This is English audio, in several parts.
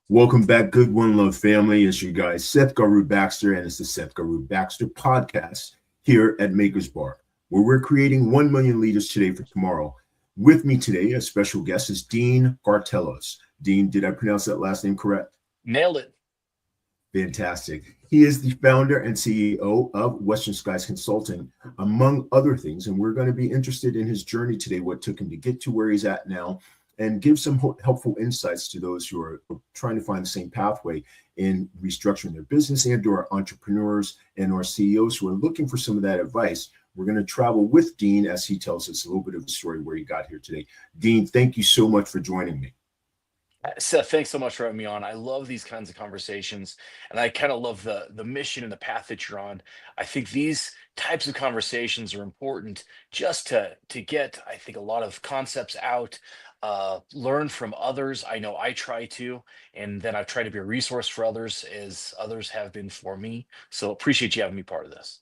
Welcome back, good one love family. It's your guy Seth Guru Baxter, and it's the Seth Guru Baxter podcast here at Maker's Bar, where we're creating 1 million leaders today for tomorrow. With me today, a special guest is Dean Gartelos. Dean, did I pronounce that last name correct? Nailed it. Fantastic. He is the founder and CEO of Western Skies Consulting, among other things. And we're going to be interested in his journey today, what took him to get to where he's at now, and give some helpful insights to those who are trying to find the same pathway in restructuring their business, and or entrepreneurs and or CEOs who are looking for some of that advice. We're going to travel with Dean as he tells us a little bit of the story where he got here today. Dean, thank you so much for joining me. Seth, thanks so much for having me on. I love these kinds of conversations, and I kind of love the mission and the path that you're on. I think these types of conversations are important just to get, I think, a lot of concepts out, learn from others. I know I try to, and then I try to be a resource for others as others have been for me. So appreciate you having me part of this.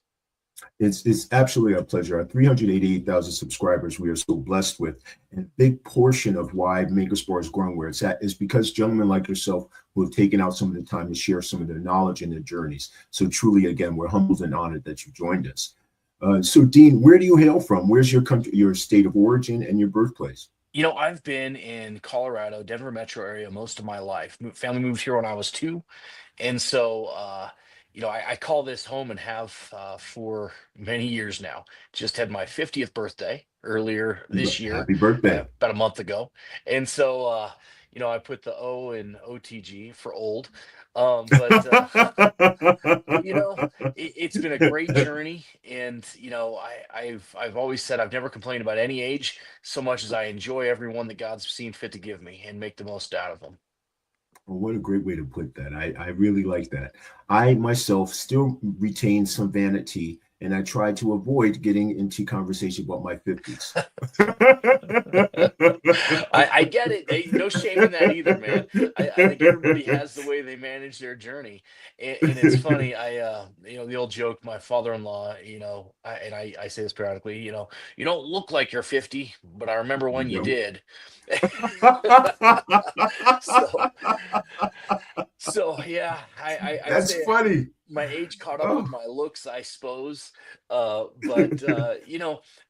It's absolutely a pleasure. Our 388,000 subscribers we are so blessed with. And a big portion of why Maker's Bar is growing where it's at is because gentlemen like yourself who have taken out some of the time to share some of their knowledge and their journeys. So truly, again, we're humbled and honored that you joined us. So Dean, where do you hail from? Where's your country, your state of origin and your birthplace? You know, I've been in Colorado, Denver metro area most of my life. Family moved here when I was 2. And so, I call this home and have for many years now. Just had my 50th birthday earlier this year, Happy birthday. about a month ago. And so, I put the O in OTG for old. It's been a great journey. And, I've always said I've never complained about any age so much as I enjoy every one that God's seen fit to give me and make the most out of them. Well, what a great way to put that. I really like that. I myself still retain some vanity, and I try to avoid getting into conversation about my 50s. I get it. No shame in that either, man. I think everybody has the way they manage their journey. And it's funny, the old joke, my father-in-law, I say this periodically, you don't look like you're 50, but I remember when you did. So yeah, I'd That's say funny. my age caught up with my looks, I suppose.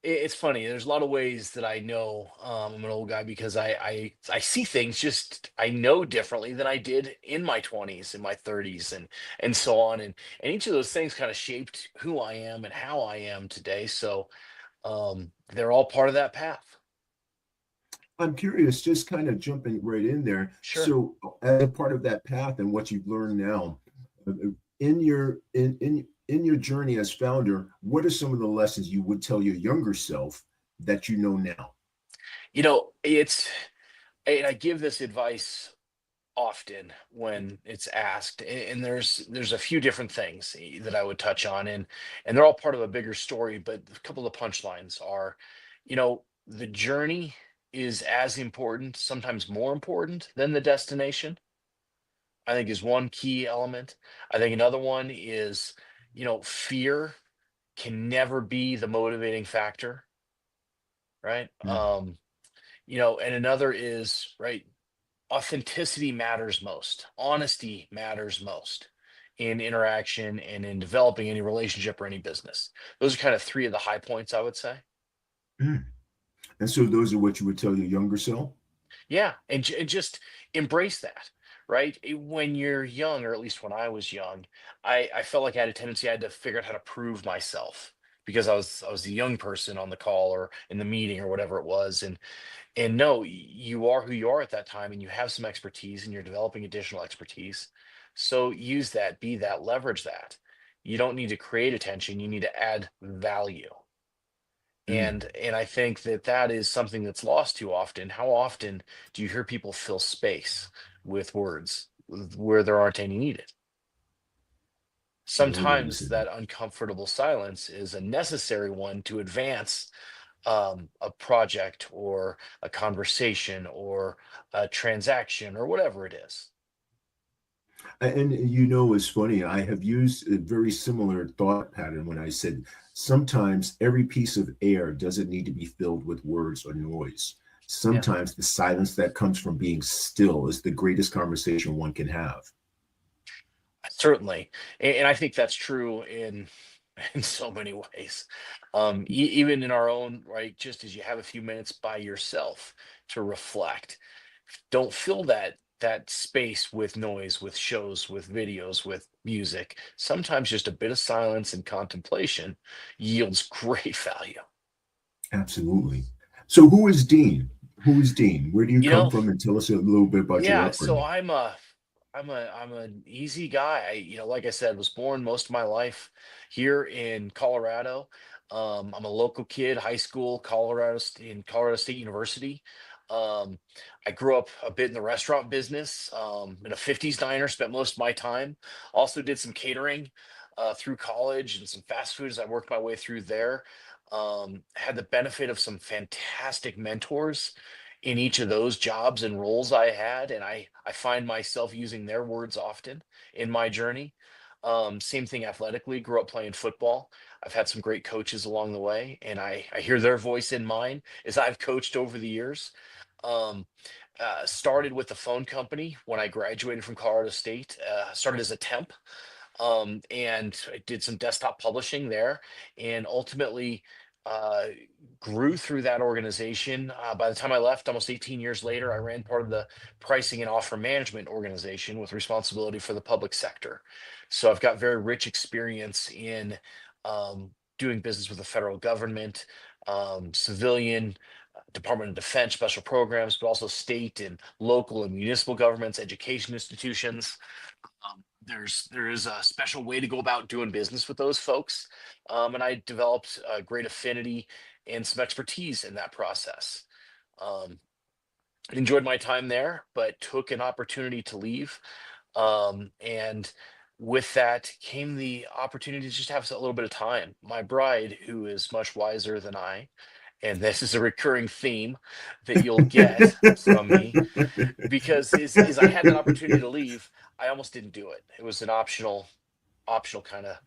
It's funny. There's a lot of ways that I know I'm an old guy because I see things just I know differently than I did in my 20s, in my 30s, and so on. And each of those things kind of shaped who I am and how I am today. So they're all part of that path. I'm curious, just kind of jumping right in there. Sure. So, as a part of that path and what you've learned now, in your journey as founder, what are some of the lessons you would tell your younger self that you know now? And I give this advice often when it's asked, and there's a few different things that I would touch on, and they're all part of a bigger story. But a couple of punchlines are, the journey is as important, sometimes more important than the destination, I think is one key element. I think another one is, fear can never be the motivating factor, right? Mm. And another is, right, authenticity matters most. Honesty matters most in interaction and in developing any relationship or any business. Those are kind of 3 of the high points, I would say. Mm. And so those are what you would tell your younger self? Yeah, and just embrace that, right? When you're young, or at least when I was young, I felt like I had a tendency I had to figure out how to prove myself because I was the young person on the call or in the meeting or whatever it was, and no, you are who you are at that time, and you have some expertise, and you're developing additional expertise. So use that, be that, leverage that. You don't need to create attention; you need to add value. Mm. And I think that is something that's lost too often. How often do you hear people fill space with words where there aren't any needed? I love what you Sometimes said. that uncomfortable silence is a necessary one to advance a project or a conversation or a transaction or whatever it is. And it's funny. I have used a very similar thought pattern when I said sometimes every piece of air doesn't need to be filled with words or noise. Yeah, Sometimes the silence that comes from being still is the greatest conversation one can have. certainly. And I think that's true in in so many ways. Even in our own right, just as you have a few minutes by yourself to reflect, don't fill that space with noise, with shows, with videos, with music. Sometimes just a bit of silence and contemplation yields great value. Absolutely. So, who is Dean? Who is Dean? Where do you You come know, from? And tell us a little bit about your yeah, so upbringing. I'm an easy guy. Like I said, was born most of my life here in Colorado. I'm a local kid, high school, in Colorado State University. Um, I grew up a bit in the restaurant business, in a 50s diner, spent most of my time. Also did some catering through college and some fast food as I worked my way through there. Had the benefit of some fantastic mentors in each of those jobs and roles I had, and I find myself using their words often in my journey. Same thing athletically. Grew up playing football. I've had some great coaches along the way, and I hear their voice in mine as I've coached over the years. Um, Started with the phone company when I graduated from Colorado State. Started as a temp, and I did some desktop publishing there, and ultimately uh, grew through that organization. By the time I left, almost 18 years later, I ran part of the pricing and offer management organization with responsibility for the public sector. So I've got very rich experience in doing business with the federal government, civilian. Department of Defense special programs, but also state and local and municipal governments, education institutions. There is a special way to go about doing business with those folks, and I developed a great affinity and some expertise in that process. Um, Enjoyed my time there, but took an opportunity to leave, and with that came the opportunity to just have a little bit of time. My bride, who is much wiser than I, and this is a recurring theme that you'll get from me, because is I had that opportunity to leave, I almost didn't do it. It was an optional kind of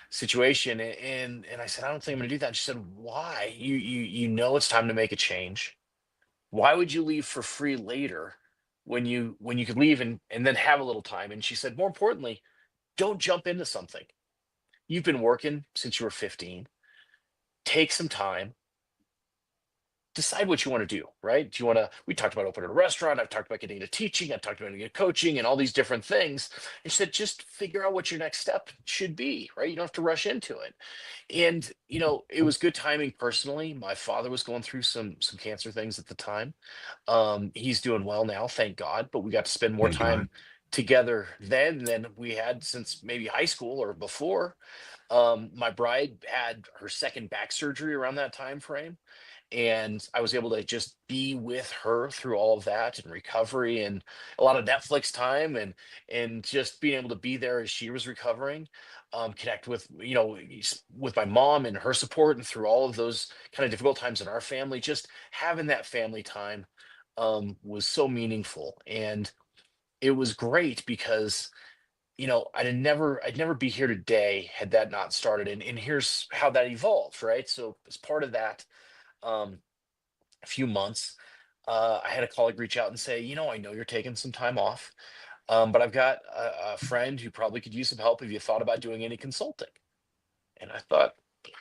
situation, and I said, I don't think I'm going to do that. And she said, why? You know it's time to make a change. Why would you leave for free later when you could leave and then have a little time? And she said, more importantly, don't jump into something. You've been working since you were 15. Take some time, decide what you want to do, right? Do you want to, we talked about opening a restaurant. I've talked about getting into teaching. I've talked about getting into coaching and all these different things. And she said, just figure out what your next step should be, right? You don't have to rush into it. And, it was good timing personally. My father was going through some cancer things at the time. He's doing well now, thank God, but we got to spend more Thank time God. together then than we had since maybe high school or before. My bride had her second back surgery around that time frame, and I was able to just be with her through all of that and recovery and a lot of Netflix time, and just being able to be there as she was recovering, connect with with my mom and her support, and through all of those kind of difficult times in our family, just having that family time was so meaningful, and it was great because I'd never be here today had that not started, and here's how that evolved, right? So as part of that, um, a few months, I had a colleague reach out and say, I know you're taking some time off, but I've got a friend who probably could use some help. Have you thought about doing any consulting? And I thought,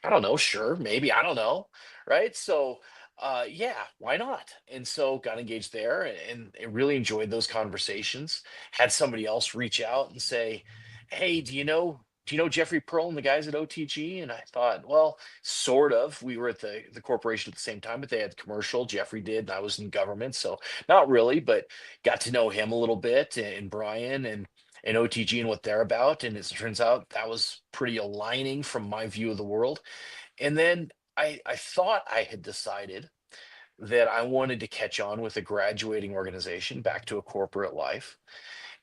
I don't know, sure, maybe, I don't know. Right. So, yeah, why not? And so got engaged there, and I really enjoyed those conversations. Had somebody else reach out and say, hey, do you know Jeffrey Pearl and the guys at OTG? And I thought, well, sort of. We were at the corporation at the same time, but they had commercial. Jeffrey did, and I was in government. So not really, but got to know him a little bit, and Brian, and OTG and what they're about. And as it turns out, that was pretty aligning from my view of the world. And then I thought I had decided that I wanted to catch on with a graduating organization back to a corporate life.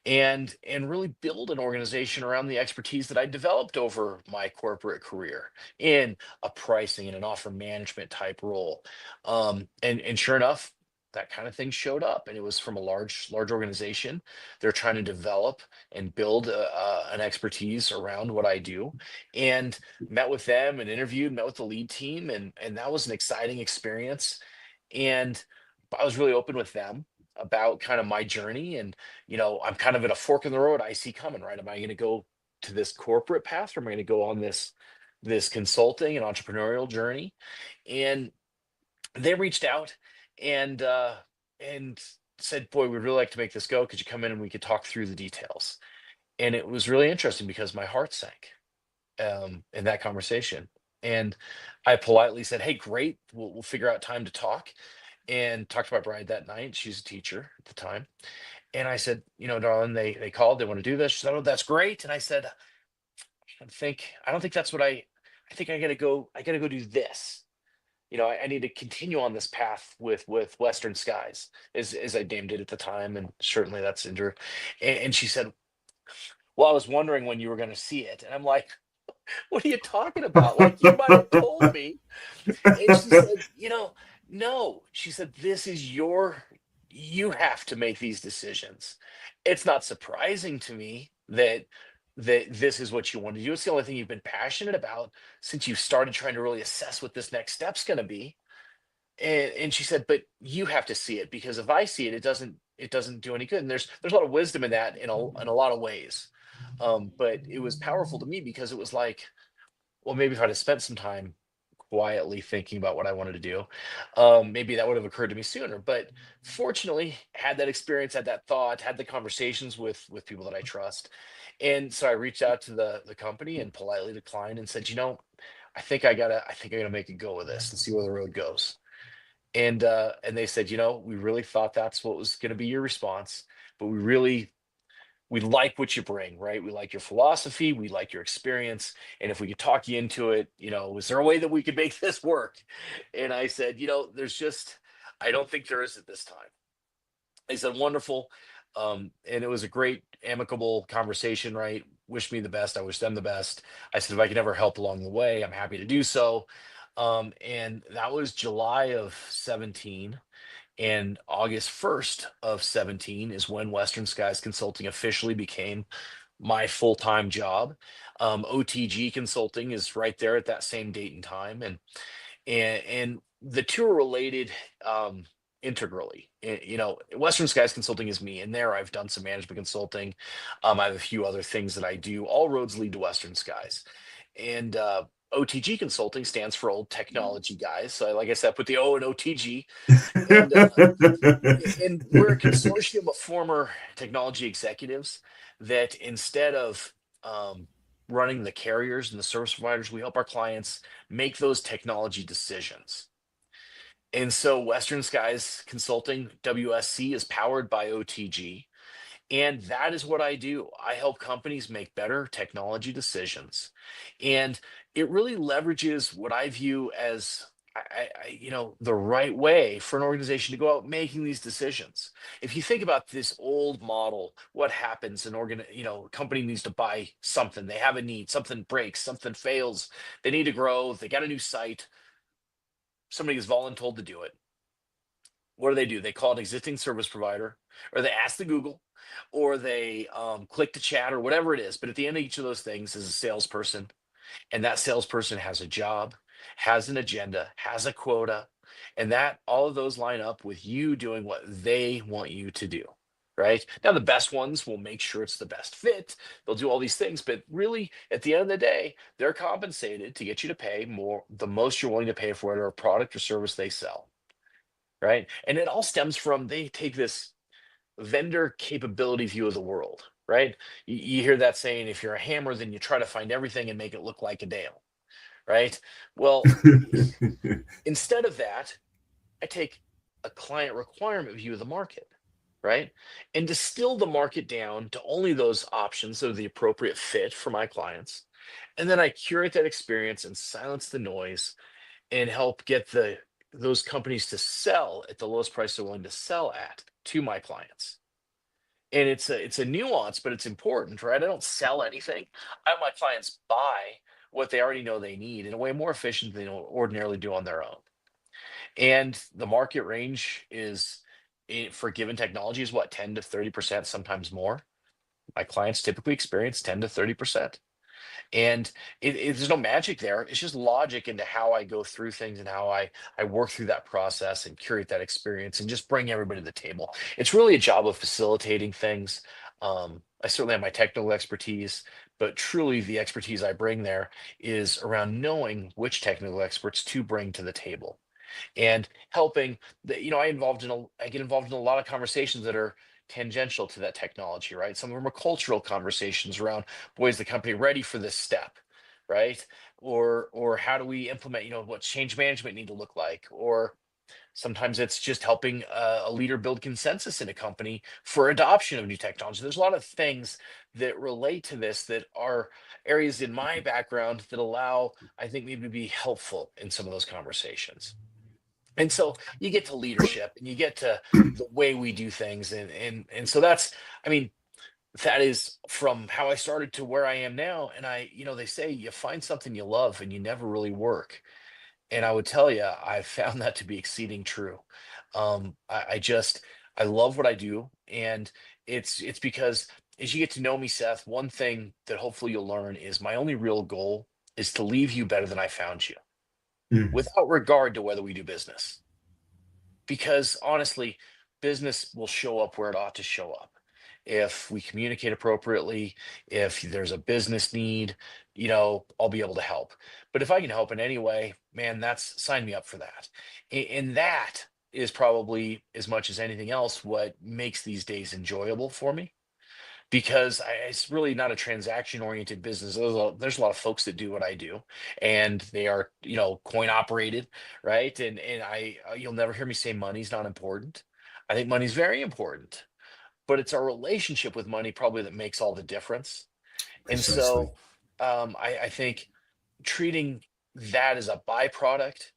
and really build an organization around the expertise that I developed over my corporate career in a pricing and an offer management type role. And sure enough, that kind of thing showed up, and it was from a large organization. They're trying to develop and build an expertise around what I do, and met with them and interviewed, met with the lead team, and that was an exciting experience. And I was really open with them about kind of my journey, and I'm kind of at a fork in the road I see coming, right? Am I going to go to this corporate path, or am I going to go on this consulting and entrepreneurial journey? And they reached out and said, "Boy, we'd really like to make this go. Could you come in and we could talk through the details?" And it was really interesting because my heart sank in that conversation. And I politely said, "Hey, great. We'll figure out time to talk." And talked to my bride that night. She's a teacher at the time. And I said, darling, they called, they want to do this. She said, "Oh, that's great." And I said, I don't think that's what I think I gotta go do this. I need to continue on this path with Western Skies, as I named it at the time, and certainly that's in.Through. And she said, "Well, I was wondering when you were gonna see it." And I'm like, "What are you talking about? Like, you might have told me." And she said, "No." She said, you have to make these decisions. It's not surprising to me that this is what you want to do. It's the only thing you've been passionate about since you started trying to really assess what this next step's going to be." And she said, "But you have to see it, because if I see it, it doesn't do any good." And there's a lot of wisdom in that, in a lot of ways. But it was powerful to me because it was like, well, maybe if I'd have spent some time quietly thinking about what I wanted to do, maybe that would have occurred to me sooner. But fortunately, had that experience, had that thought, had the conversations with people that I trust, and so I reached out to the company and politely declined and said, I think I gotta make a go of this and see where the road goes." And they said, "We really thought that's what was going to be your response, but we like what you bring, right? We like your philosophy, we like your experience, and if we could talk you into it, is there a way that we could make this work?" And I said, I don't think there is at this time." They said, "Wonderful." And it was a great, amicable conversation, right? Wish me the best. I wish them the best. I said, "If I can ever help along the way, I'm happy to do so." And that was July of 17. And August 1st of 17 is when Western Skies Consulting officially became my full-time job. OTG Consulting is right there at that same date and time. And the two are related integrally. Western Skies Consulting is me. And there I've done some management consulting. I have a few other things that I do. All roads lead to Western Skies. And OTG Consulting stands for Old Technology Guys. So, like I said, put the O in OTG. And we're a consortium of former technology executives that, instead of um, running the carriers and the service providers, we help our clients make those technology decisions. And so Western Skies Consulting, WSC, is powered by OTG. And that is what I do. I help companies make better technology decisions. And it really leverages what I view as the right way for an organization to go out making these decisions. If you think about this old model, what happens? A company needs to buy something. They have a need, something breaks, something fails. They need to grow. They got a new site. Somebody is voluntold to do it. What do? They call an existing service provider, or they ask the Google, or they click to chat, or whatever it is. But at the end of each of those things is a salesperson, and that salesperson has a job, has an agenda, has a quota, and that all of those line up with you doing what they want you to do. Right now, the best ones will make sure it's the best fit. They'll do all these things, but really, at the end of the day, they're compensated to get you to pay more, the most you're willing to pay for whatever product or service they sell. Right. And it all stems from, they take this vendor capability view of the world. Right. You hear that saying, if you're a hammer, then you try to find everything and make it look like a nail. Right. Well, instead of that, I take a client requirement view of the market. Right. And distill the market down to only those options that are the appropriate fit for my clients. And then I curate that experience and silence the noise and help get those companies to sell at the lowest price they're willing to sell at to my clients. And it's a nuance, but it's important, right? I don't sell anything. I have my clients buy what they already know they need in a way more efficient than they ordinarily do on their own. And the market range is for given technology is what, 10 to 30%, sometimes more. My clients typically experience 10 to 30%. And there's no magic there. It's just logic into how I go through things and how I work through that process and curate that experience and just bring everybody to the table. It's really a job of facilitating things. I certainly have my technical expertise, but truly the expertise I bring there is around knowing which technical experts to bring to the table and helping I get involved in a lot of conversations that are tangential to that technology, right? Some of them are cultural conversations around, boy, is the company ready for this step, right? Or how do we implement, what change management need to look like? Or sometimes it's just helping a leader build consensus in a company for adoption of new technology. There's a lot of things that relate to this that are areas in my background that allow, I think, me to be helpful in some of those conversations. And so you get to leadership and you get to the way we do things. And so that's, I mean, that is from how I started to where I am now. And they say you find something you love and you never really work. And I would tell you, I found that to be exceeding true. I love what I do. And it's because as you get to know me, Seth, one thing that hopefully you'll learn is my only real goal is to leave you better than I found you, Mm. without regard to whether we do business. Because honestly, business will show up where it ought to show up. If we communicate appropriately, if there's a business need, I'll be able to help. But if I can help in any way, man, that's sign me up for that. And that is probably as much as anything else what makes these days enjoyable for me because it's really not a transaction oriented business. There's a lot of folks that do what I do, and they are, coin operated, right? And you'll never hear me say money's not important. I think money's very important, but it's our relationship with money probably that makes all the difference. And Precisely. so, I think treating that as a byproduct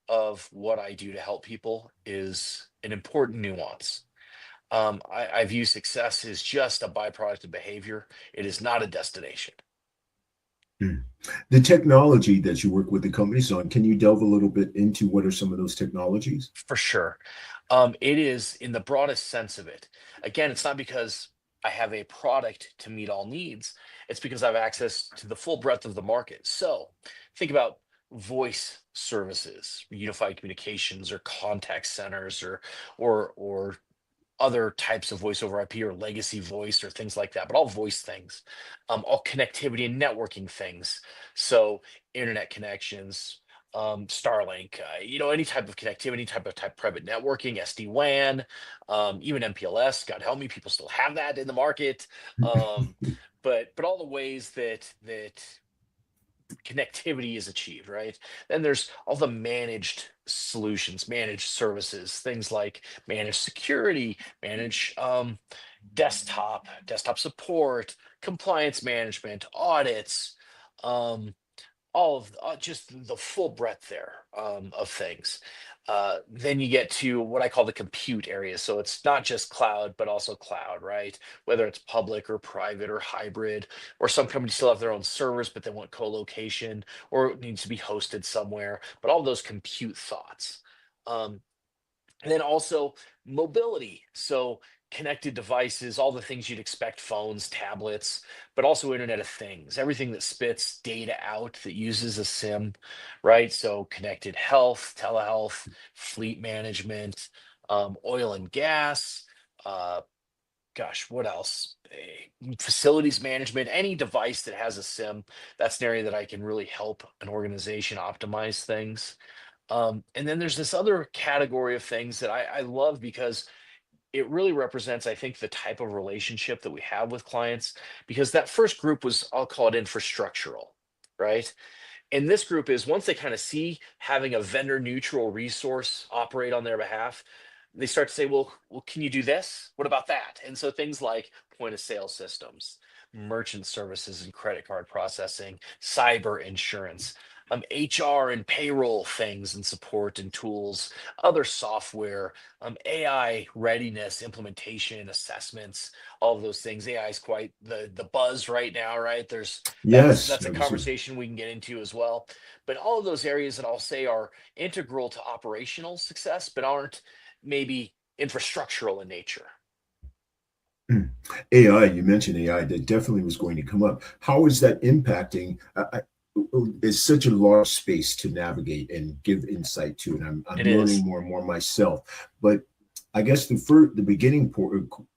of what I do to help people is an important nuance. I view success as just a byproduct of behavior. It is not a destination. Mm. The technology that you work with the companies on, can you delve a little bit into what are some of those technologies? For sure. It is in the broadest sense of it. Again, it's not because I have a product to meet all needs. It's because I have access to the full breadth of the market. So think about voice services, unified communications, or contact centers, or other types of voice over IP or legacy voice or things like that, but all voice things, all connectivity and networking things. So internet connections, Starlink, any type of connectivity, type private networking, SD-WAN, even MPLS. God help me, people still have that in the market. Um, but all the ways that connectivity is achieved, right? Then there's all the managed solutions, managed services, things like managed security, managed desktop support, compliance management, audits, um, all of just the full breadth there of things. Then you get to what I call the compute area. So it's not just cloud, but also cloud, right? Whether it's public or private or hybrid, or some companies still have their own servers, but they want co-location or it needs to be hosted somewhere. But all those compute thoughts. Um, and then also mobility. So connected devices, all the things you'd expect, phones, tablets, but also Internet of Things, everything that spits data out that uses a SIM, right? So connected health, telehealth, fleet management, oil and gas. Uh, Gosh, what else? Facilities management, any device that has a SIM, that's an area that I can really help an organization optimize things. And then there's this other category of things that I love because it really represents, I think, the type of relationship that we have with clients. Because that first group was, I'll call it infrastructural, right? And this group is once they kind of see having a vendor neutral resource operate on their behalf, they start to say, well, can you do this? What about that? And so things like point of sale systems, merchant services and credit card processing, cyber insurance. HR and payroll things and support and tools, other software, AI readiness, implementation, assessments, all of those things. AI is quite the buzz right now, right? There's Yes, that's a absolutely. conversation we can get into as well. But all of those areas that I'll say are integral to operational success, but aren't maybe infrastructural in nature. Mm. AI, you mentioned AI, that definitely was going to come up. How is that impacting? It's such a large space to navigate and give insight to, and I'm It learning is. more and more myself. But I guess the beginning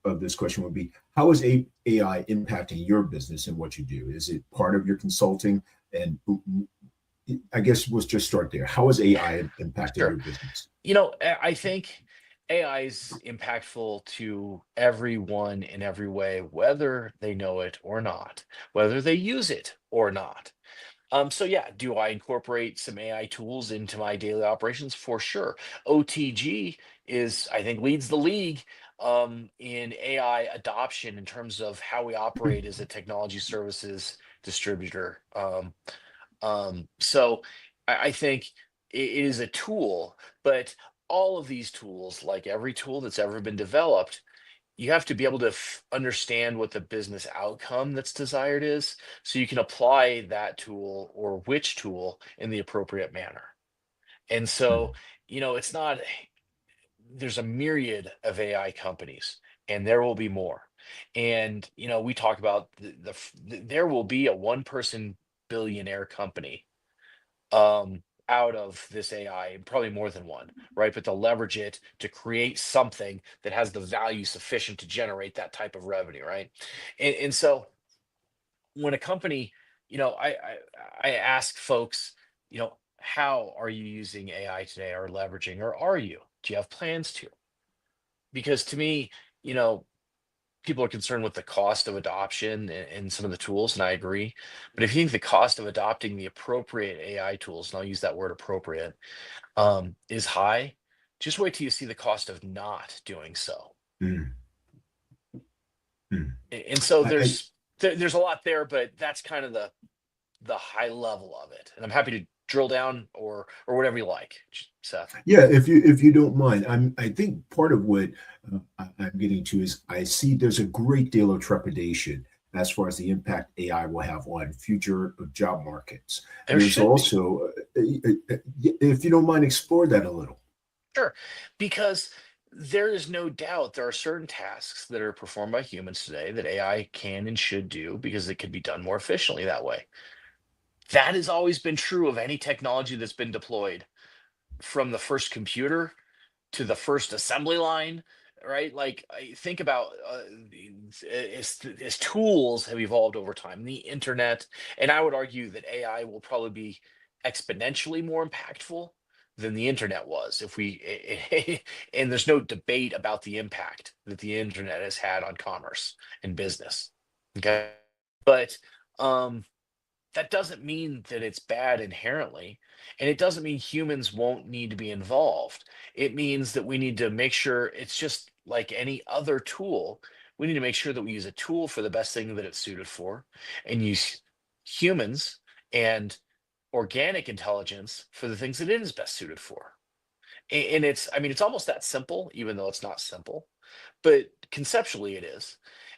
of this question would be: how is AI impacting your business and what you do? Is it part of your consulting? And I guess we'll just start there. How has AI impacted Sure. your business? I think AI is impactful to everyone in every way, whether they know it or not, whether they use it or not. So yeah, do I incorporate some AI tools into my daily operations? For sure. OTG is, I think, leads the league in AI adoption in terms of how we operate as a technology services distributor. So I think it is a tool, but all of these tools, like every tool that's ever been developed, you have to be able to understand what the business outcome that's desired is so you can apply that tool or which tool in the appropriate manner. And so, it's not, there's a myriad of AI companies and there will be more. And, we talk about there will be a one person billionaire company out of this AI, and probably more than one, right? But they'll leverage it to create something that has the value sufficient to generate that type of revenue, right? And so when a company, I ask folks, how are you using AI today or leveraging, or are you? Do you have plans to? Because to me, you know, people are concerned with the cost of adoption and some of the tools, and I agree. But if you think the cost of adopting the appropriate AI tools, and I'll use that word appropriate, is high, just wait till you see the cost of not doing so. Mm, mm. And so I, there's a lot there, but that's kind of the high level of it. And I'm happy to drill down or whatever you like, Seth. Yeah, if you don't mind, I think part of what I'm getting to is I see there's a great deal of trepidation as far as the impact AI will have on future job markets. There There's should be. also, if you don't mind, explore that a little. Sure. Because there is no doubt there are certain tasks that are performed by humans today that AI can and should do because it could be done more efficiently that way. That has always been true of any technology that's been deployed, from the first computer to the first assembly line, right? Like, think about as tools have evolved over time, the internet, and I would argue that AI will probably be exponentially more impactful than the internet was. If we, and there's no debate about the impact that the internet has had on commerce and business. Okay, but um, that doesn't mean that it's bad inherently. And it doesn't mean humans won't need to be involved. It means that we need to make sure it's just like any other tool. We need to make sure that we use a tool for the best thing that it's suited for and use humans and organic intelligence for the things that it is best suited for. And I mean, it's almost that simple, even though it's not simple, but conceptually it is.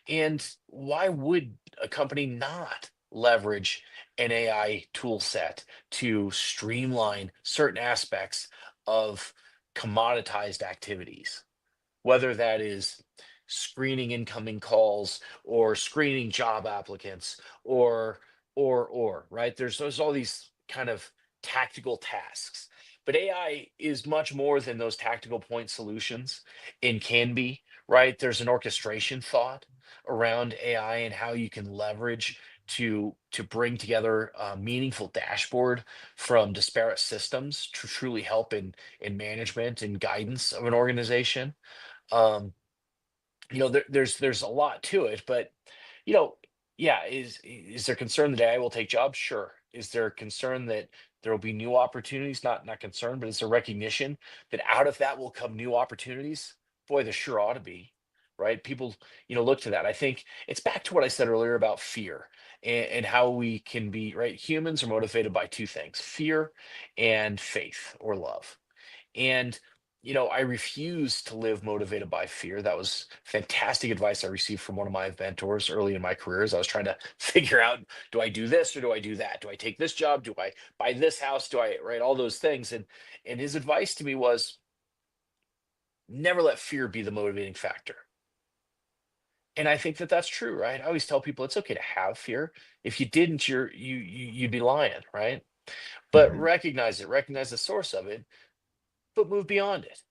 And why would a company not leverage an AI tool set to streamline certain aspects of commoditized activities? Whether that is screening incoming calls or screening job applicants or right, there's all these kind of tactical tasks, but AI is much more than those tactical point solutions and can be, right? There's an orchestration thought around AI and how you can leverage to bring together a meaningful dashboard from disparate systems to truly help in management and guidance of an organization. um there's a lot to it, but you know yeah, is there concern that AI will take jobs? Sure. Is there concern that there will be new opportunities? Not concern, but is there recognition that out of that will come new opportunities? Boy, there sure ought to be, right? People, look to that. I think it's back to what I said earlier about fear and how we can be, right? Humans are motivated by two things: fear and faith or love. And, I refuse to live motivated by fear. That was fantastic advice I received from one of my mentors early in my career as I was trying to figure out, do I do this or do I do that? Do I take this job? Do I buy this house? Do I, right? All those things. And his advice to me was, never let fear be the motivating factor. And I think that that's true, right? I always tell people it's okay to have fear. If you didn't, you'd be lying, right? But Mhm. recognize it, recognize the source of it, but move beyond it.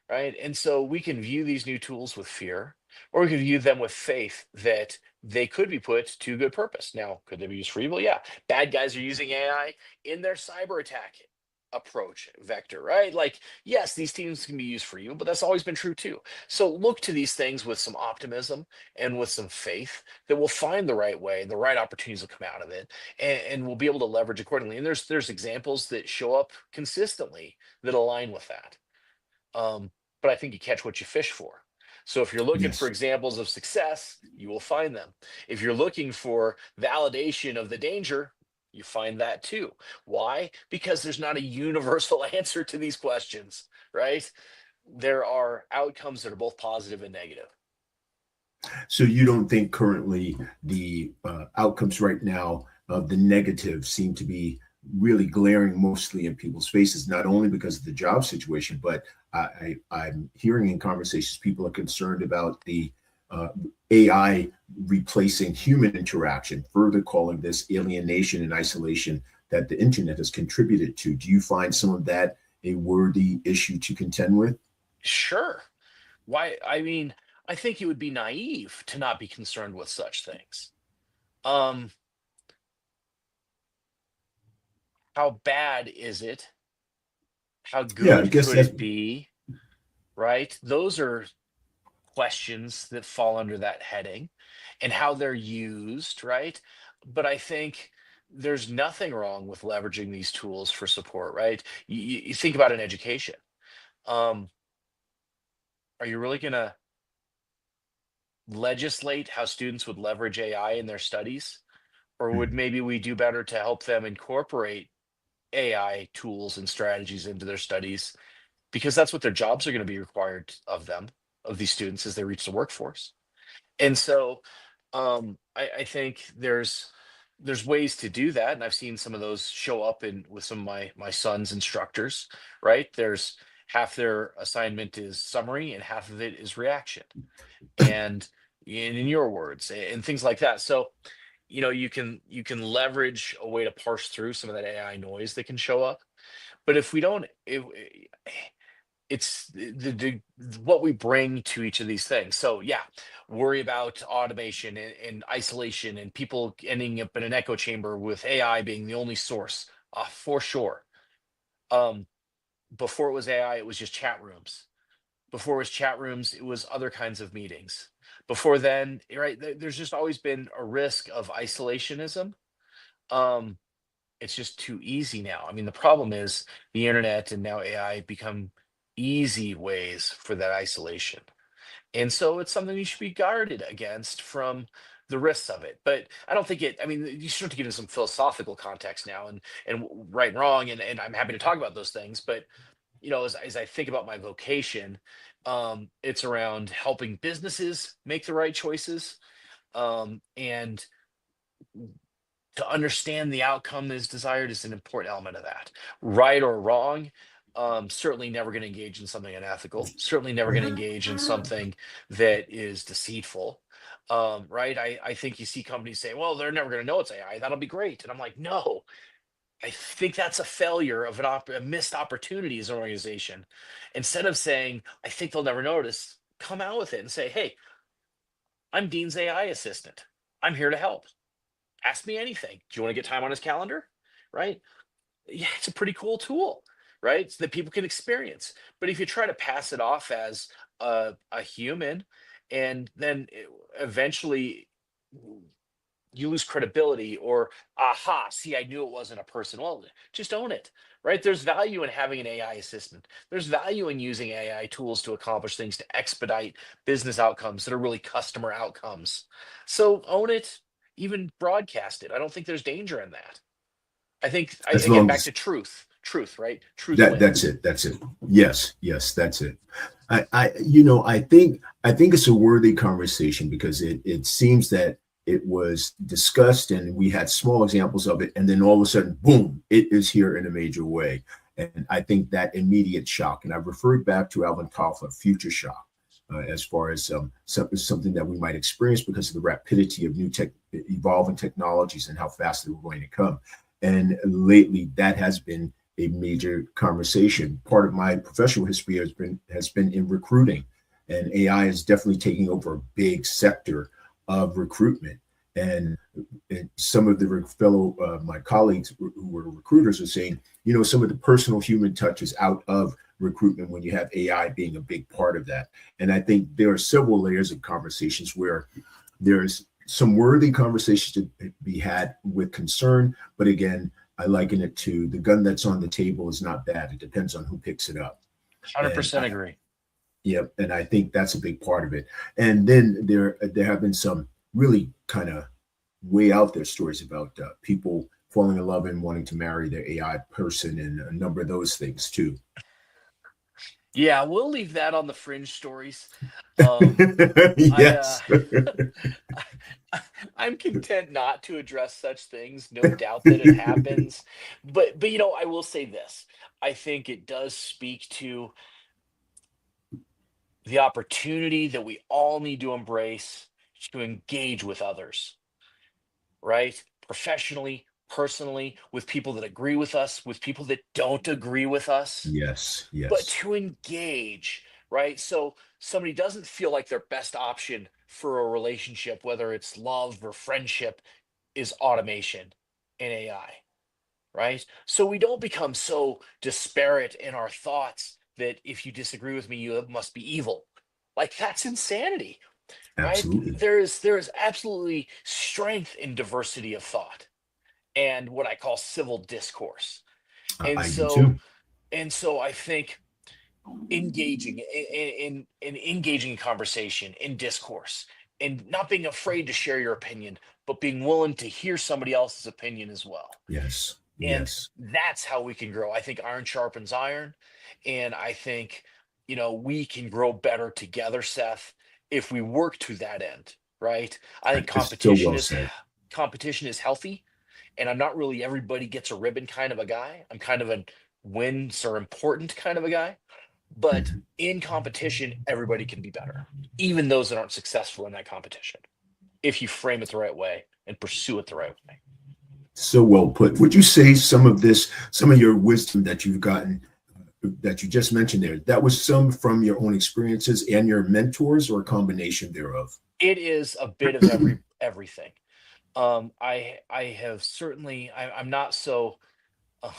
Right? And so we can view these new tools with fear, or we can view them with faith that they could be put to good purpose. Now, could they be used for evil? Yeah. Bad guys are using AI in their cyber attack approach vector, right? Like, yes, these teams can be used for evil, but that's always been true too. So look to these things with some optimism and with some faith that we'll find the right way, the right opportunities will come out of it, and we'll be able to leverage accordingly. And there's examples that show up consistently that align with that. Um, but I think you catch what you fish for. So if you're looking for Yes. examples of success, you will find them. If you're looking for validation of the danger, you find that too. Why? Because there's not a universal answer to these questions, right? There are outcomes that are both positive and negative. So you don't think currently the outcomes right now of the negative seem to be really glaring mostly in people's faces, not only because of the job situation, but I'm hearing in conversations people are concerned about the uh, AI replacing human interaction, further calling this alienation and isolation that the internet has contributed to. Do you find some of that a worthy issue to contend with? Sure. Why? I mean, I think it would be naive to not be concerned with such things. Um, how bad is it? How Yeah, I good guess could that's it be? Right? Those are questions that fall under that heading, and how they're used, right? But I think there's nothing wrong with leveraging these tools for support, right? You think about an education. Um, are you really going to legislate how students would leverage AI in their studies? Or would maybe we do better to help them incorporate AI tools and strategies into their studies, because that's what their jobs are going to be required of them, of these students as they reach the workforce. And so I think there's ways to do that, and I've seen some of those show up in with some of my son's instructors. Right, there's half their assignment is summary and half of it is reaction, and in your words and things like that. So you can leverage a way to parse through some of that AI noise that can show up. But if we don't, it's what we bring to each of these things. So yeah, worry about automation and isolation and people ending up in an echo chamber with AI being the only source, for sure. um Before it was AI, it was just chat rooms. Before it was chat rooms, it was other kinds of meetings. Before then, right, there's just always been a risk of isolationism. um it's just too easy now. I mean, the problem is the internet and now AI become easy ways for that isolation. And so it's something you should be guarded against from the risks of it. But I don't think I mean, you start to get into some philosophical context now, and right and wrong, and I'm happy to talk about those things. But as I think about my vocation, it's around helping businesses make the right choices, and to understand the outcome is desired is an important element of that. Right or wrong, certainly never going to engage in something unethical. Certainly never going to engage in something that is deceitful. Right? I think you see companies say, "Well, they're never going to know it's AI. That'll be great," and I'm like, "No, I think that's a failure of a missed opportunity as an organization." Instead of saying, "I think they'll never notice," come out with it and say, "Hey, I'm Dean's AI assistant. I'm here to help. Ask me anything. Do you want to get time on his calendar?" Right? Yeah, it's a pretty cool tool, right? So that people can experience. But if you try to pass it off as a human, and then eventually you lose credibility, or aha, see, I knew it wasn't a person. Well, just own it, right? There's value in having an AI assistant. There's value in using AI tools to accomplish things, to expedite business outcomes that are really customer outcomes. So own it, even broadcast it. I don't think there's danger in that. I think, As again, long back as to truth, right? Truth that's wins. it. That's it. Yes, yes, that's it. I think it's a worthy conversation because it seems that it was discussed and we had small examples of it, and then all of a sudden, boom, it is here in a major way. And I think that immediate shock, and I've referred back to Alvin Toffler, future shock, as far as something that we might experience because of the rapidity of new tech, evolving technologies and how fast they're going to come. And lately, that has been a major conversation. Part of my professional history has been in recruiting, and AI is definitely taking over a big sector of recruitment. And some of the fellow my colleagues who were recruiters are saying, some of the personal human touch is out of recruitment when you have AI being a big part of that. And I think there are several layers of conversations where there's some worthy conversations to be had with concern, but again, I liken it to the gun that's on the table is not bad. It depends on who picks it up. And 100% agree. yeah, and I think that's a big part of it. And then there have been some really kind of way out there stories about people falling in love and wanting to marry their AI person, and a number of those things too. Yeah, we'll leave that on the fringe stories. Um, I Yes. I'm content not to address such things. No doubt that it happens, but I will say this. I think it does speak to the opportunity that we all need to embrace to engage with others, right? Professionally, personally, with people that agree with us, with people that don't agree with us, Yes. but Yes. to engage, right? So somebody doesn't feel like their best option for a relationship, whether it's love or friendship, is automation and AI, right? So we don't become so disparate in our thoughts that if you disagree with me, you must be evil. Like that's insanity, right? Absolutely. There is absolutely strength in diversity of thought and what I call civil discourse. And I do so too. I think engaging in engaging in conversation, in discourse, and not being afraid to share your opinion, but being willing to hear somebody else's opinion as well. Yes. And Yes. that's how we can grow. I think iron sharpens iron, and I think we can grow better together, Seth, if we work to that end, right? I think It's so well said. competition is healthy, and I'm not really everybody gets a ribbon kind of a guy. I'm kind of a wins are important kind of a guy. But Mhm. in competition, everybody can be better, even those that aren't successful in that competition, if you frame it the right way and pursue it the right way. So well put. Would you say some of your wisdom that you've gotten, that you just mentioned there, that was some from your own experiences and your mentors, or a combination thereof? It is a bit of everything. I have certainly I'm not so uh,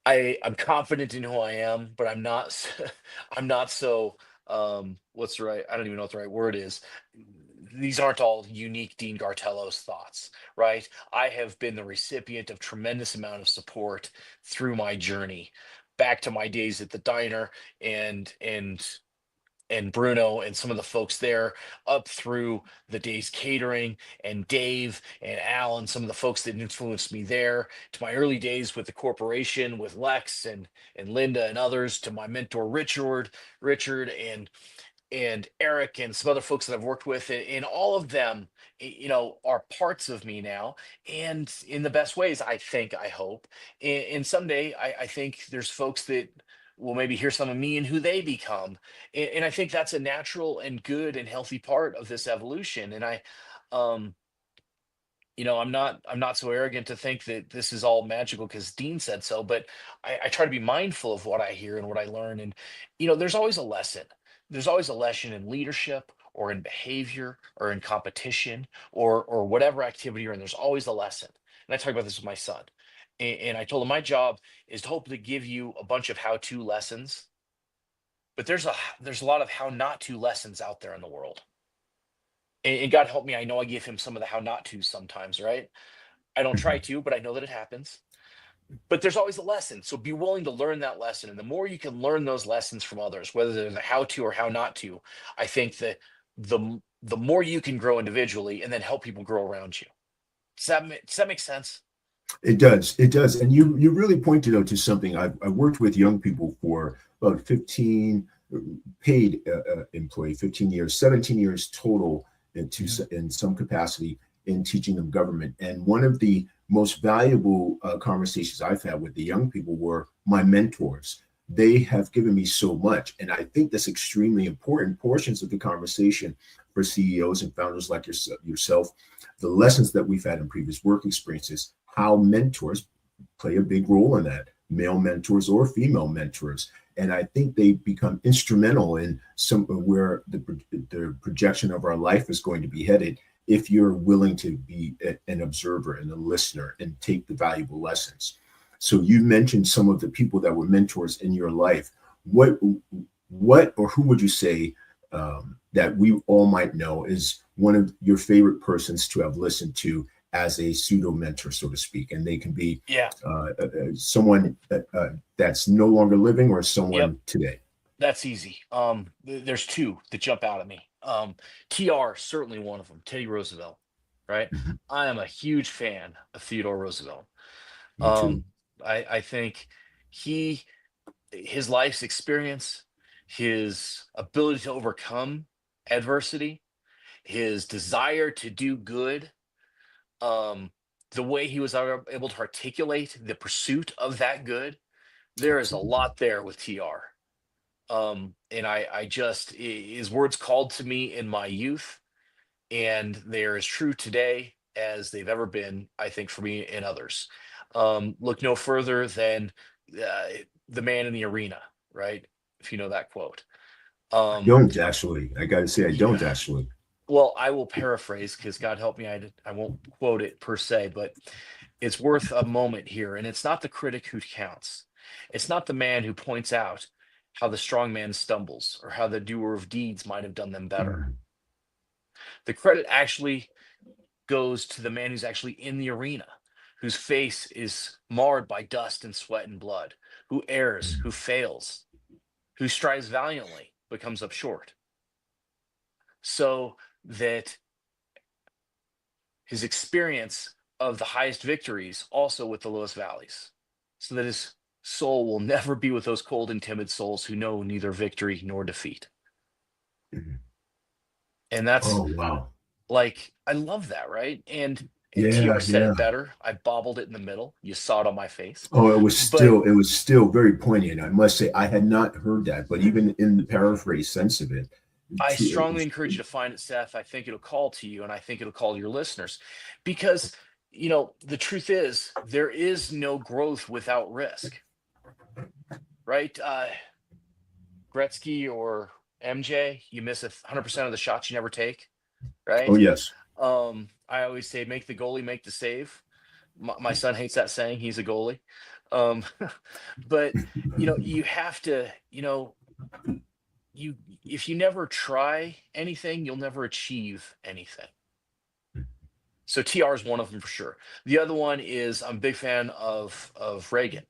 I'm confident in who I am, but I'm not I'm not so what's the right, I don't even know what the right word is. These aren't all unique Dean Gartelos thoughts, right? I have been the recipient of tremendous amount of support through my journey, back to my days at the diner and Bruno and some of the folks there, up through the day's catering and Dave and Al and some of the folks that influenced me there, to my early days with the corporation with Lex and Linda and others, to my mentor Richard and Eric and some other folks that I've worked with, and all of them, are parts of me now, and in the best ways, I think, I hope. And someday, I think there's folks that will maybe hear some of me and who they become, and I think that's a natural and good and healthy part of this evolution. And um, I'm not so arrogant to think that this is all magical because Dean said so, but I try to be mindful of what I hear and what I learn. And there's always a lesson. There's always a lesson in leadership or in behavior or in competition or whatever activity you're in. There's always a lesson. And I talk about this with my son. And I told him my job is to hopefully give you a bunch of how-to lessons, but there's a lot of how not to lessons out there in the world. And God help me, I know I give him some of the how not to sometimes, right? I don't try Mhm. to, but I know that it happens. But there's always a lesson. So be willing to learn that lesson. And the more you can learn those lessons from others, whether they're the how to or how not to, I think that the more you can grow individually and then help people grow around you. Does that make sense? It does. It does. And you really pointed out to something. I worked with young people for about 15 paid employee, 15 years, 17 years total in some capacity in teaching them government. And one of the most valuable conversations I've had with the young people were my mentors. They have given me so much. And I think that's extremely important portions of the conversation for CEOs and founders like yourself, the lessons that we've had in previous work experiences, how mentors play a big role in that, male mentors or female mentors. And I think they become instrumental in some where the projection of our life is going to be headed if you're willing to be an observer and a listener and take the valuable lessons. So you mentioned some of the people that were mentors in your life. What or who would you say that we all might know is one of your favorite persons to have listened to as a pseudo mentor, so to speak? And they can be Yeah. someone that's no longer living or Yep. someone today. That's easy. There's two that jump out at me. TR, certainly one of them, Teddy Roosevelt, right? Mhm. I am a huge fan of Theodore Roosevelt. Me Um, too. I think he his life's experience, his ability to overcome adversity, his desire to do good, um, the way he was able to articulate the pursuit of that good, there is a Absolutely. lot there with TR. And I just his words called to me in my youth, and they're as true today as they've ever been, I think, for me and others. Look no further than uh, the man in the arena, right? If you know that quote. I Um, don't actually. I got to say, I you, don't actually. well, I will paraphrase because God help me, I won't quote it per se, but it's worth a moment here. And it's not the critic who counts. It's not the man who points out how the strong man stumbles or how the doer of deeds might have done them better. Mm, The credit actually goes to the man who's actually in the arena, whose face is marred by dust and sweat and blood, who errs, mm. who fails, who strives valiantly, but comes up short. So that his experience of the highest victories also with the lowest valleys, so that his soul will never be with those cold and timid souls who know neither victory nor defeat. Mhm. And that's Oh wow. like, I love that, right? And TR Yeah, said yeah. it better. I bobbled it in the middle. You saw it on my face. Oh, But it was still very poignant. I must say, I had not heard that, but even in the paraphrase sense of it, I it strongly was, encourage you to find it, Seth. I think it'll call to you, and I think it'll call to your listeners, because the truth is there is no growth without risk, right? Gretzky or MJ, you miss 100% of the shots you never take, oh right? yes. I always say, make the goalie make the save. My son hates that saying. He's a goalie. Um, but you have to, you if you never try anything, you'll never achieve anything. So TR is one of them for sure. The other one is, I'm a big fan of Reagan.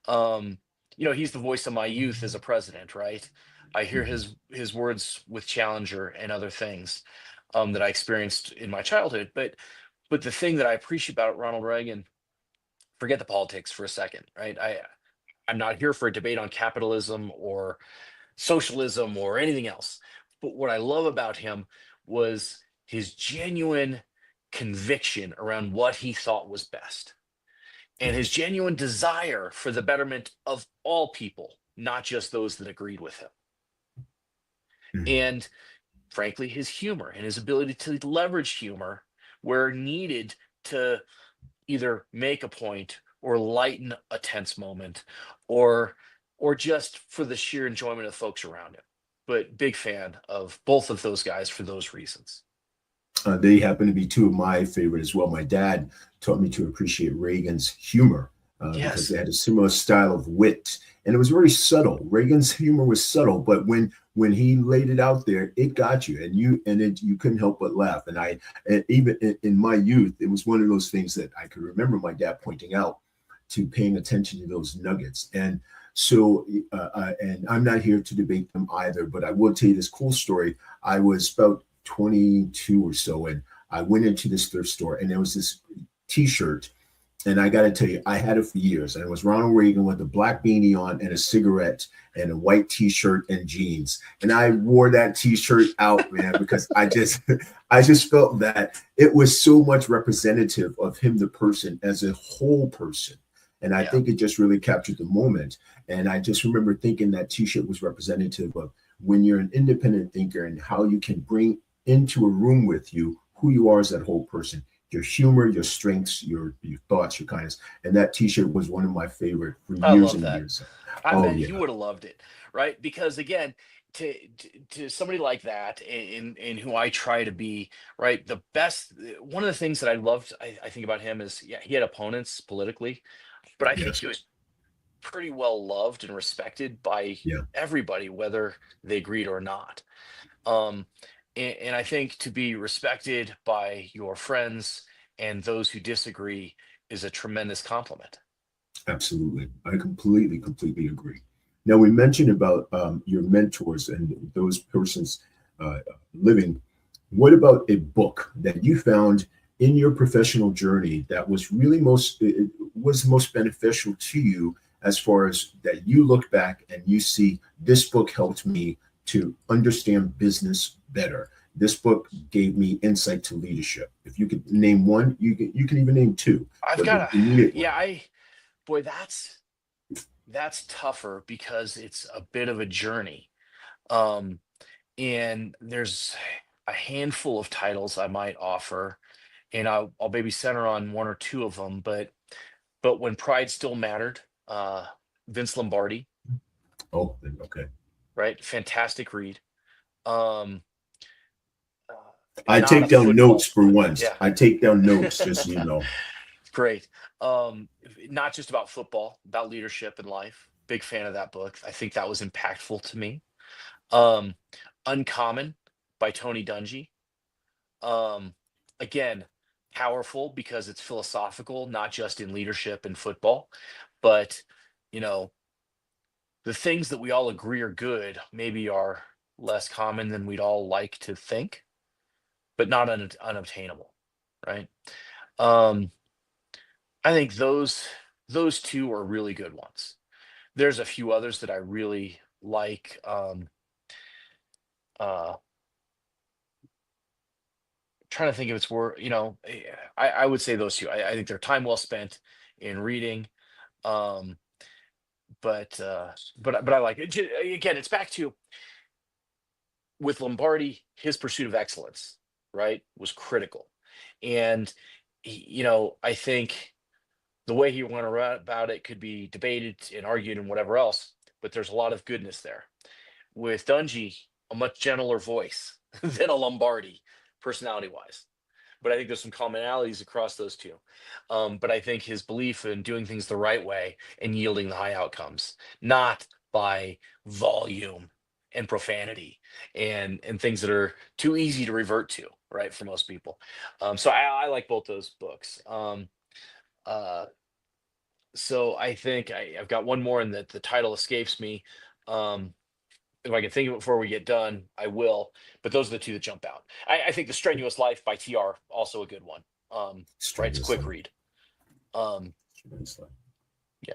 Um, he's the voice of my youth as a president, right? I hear his words with Challenger and other things that I experienced in my childhood. But the thing that I appreciate about Ronald Reagan, forget the politics for a second, right? I'm not here for a debate on capitalism or socialism or anything else. But what I love about him was his genuine conviction around what he thought was best and his genuine desire for the betterment of all people, not just those that agreed with him. And frankly, his humor and his ability to leverage humor where needed to either make a point or lighten a tense moment or just for the sheer enjoyment of folks around him. But big fan of both of those guys for those reasons. They happen to be two of my favorite as well. My dad taught me to appreciate Reagan's humor because they Yes. had a similar style of wit and it was very subtle. Reagan's humor was subtle, but when he laid it out there, it got you, you couldn't help but laugh. And even in my youth, it was one of those things that I could remember my dad pointing out, to paying attention to those nuggets. And so, and I'm not here to debate them either, but I will tell you this cool story. I was about 22 or so, and I went into this thrift store, and there was this T-shirt, and I got to tell you, I had it for years. And it was Ronald Reagan with a black beanie on and a cigarette and a white T-shirt and jeans. And I wore that T-shirt out, man, because I just felt that it was so much representative of him, the person, as a whole person. And I Yeah. think it just really captured the moment. And I just remember thinking that T-shirt was representative of when you're an independent thinker and how you can bring into a room with you who you are as that whole person, your humor, your strengths, your thoughts, your kindness. And that T-shirt was one of my favorite for I years love and that. years. I Oh bet he yeah, would have loved it, right? Because again, to somebody like that, in who I try to be, right? The best, one of the things that I loved, I think about him is, yeah, he had opponents politically, but I think yes, he was pretty well loved and respected by yeah, everybody, whether they agreed or not. Um, and I think to be respected by your friends and those who disagree is a tremendous compliment. absolutely. I completely agree. Now we mentioned about your mentors and those persons living. What about a book that you found in your professional journey that was really was most beneficial to you, as far as that you look back and you see this book helped me to understand business better. This book gave me insight to leadership. If you could name one, you can even name two, I've but got the a, immediate one. yeah, boy, that's tougher because it's a bit of a journey. Um, and there's a handful of titles I might offer, and I'll maybe center on one or two of them. But when pride still mattered, uh, Vince Lombardi, Oh, okay. right? Fantastic read. Um, uh, I not a take down notes football, for once. yeah, I take down notes, just so you know. great. Not just about football, about leadership in life. Big fan of that book. I think that was impactful to me. Um, Uncommon by Tony Dungy. Um, Again, powerful because it's philosophical, not just in leadership and football, but you know, the things that we all agree are good maybe are less common than we'd all like to think, but not unobtainable, right? Um, I think those two are really good ones. There's a few others that I really like. Uh, Trying to think if it's worth, I would say those two. I think they're time well spent in reading. Um, but I like it. Again, it's back to with Lombardi, his pursuit of excellence, right, was critical. And I think the way he went about it could be debated and argued and whatever else, but there's a lot of goodness there. With Dungy, a much gentler voice than a Lombardi, personality wise. But I think there's some commonalities across those two. But I think his belief in doing things the right way and yielding the high outcomes, not by volume and profanity and things that are too easy to revert to, right, for most people. So I like both those books. Uh, so I think I've got one more, and that the title escapes me. Um, if I can think of it before we get done, I will. But those are the two that jump out. I think The Strenuous Life by TR, also a good one. Right, it's a Strenuous quick life. read. Um, Strenuous life. yeah,